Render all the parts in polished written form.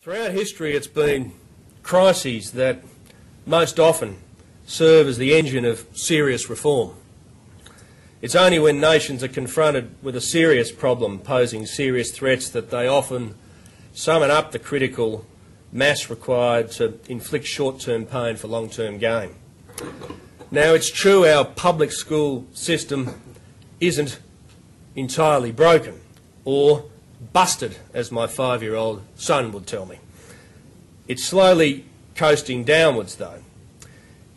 Throughout history, it's been crises that most often serve as the engine of serious reform. It's only when nations are confronted with a serious problem posing serious threats that they often summon up the critical mass required to inflict short-term pain for long-term gain. Now, it's true our public school system isn't entirely broken or busted, as my 5-year-old son would tell me. It's slowly coasting downwards, though.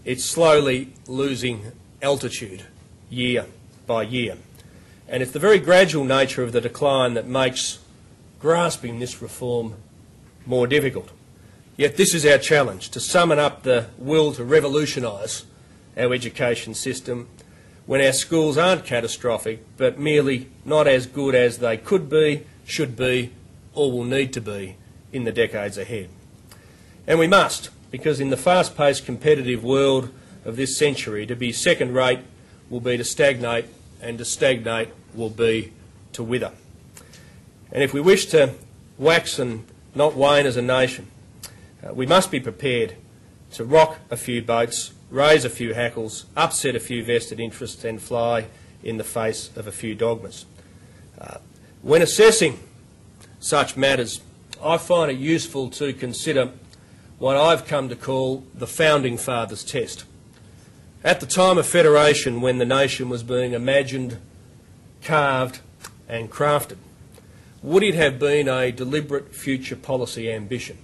It's slowly losing altitude year by year. And it's the very gradual nature of the decline that makes grasping this reform more difficult. Yet this is our challenge, to summon up the will to revolutionise our education system when our schools aren't catastrophic, but merely not as good as they could be, should be, or will need to be in the decades ahead. And we must, because in the fast-paced competitive world of this century, to be second-rate will be to stagnate, and to stagnate will be to wither. And if we wish to wax and not wane as a nation, we must be prepared to rock a few boats, raise a few hackles, upset a few vested interests and fly in the face of a few dogmas. When assessing such matters, I find it useful to consider what I've come to call the Founding Fathers' test. At the time of federation, when the nation was being imagined, carved and crafted, would it have been a deliberate future policy ambition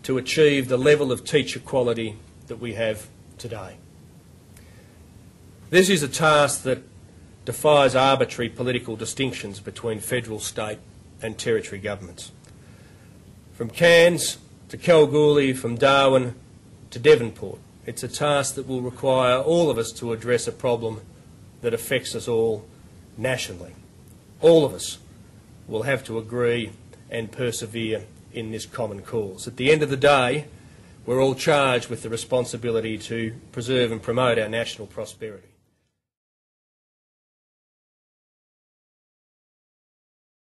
to achieve the level of teacher quality that we have today? This is a task that defies arbitrary political distinctions between federal, state and territory governments. From Cairns to Kalgoorlie, from Darwin to Devonport, it's a task that will require all of us to address a problem that affects us all nationally. All of us will have to agree and persevere in this common cause. At the end of the day, we're all charged with the responsibility to preserve and promote our national prosperity.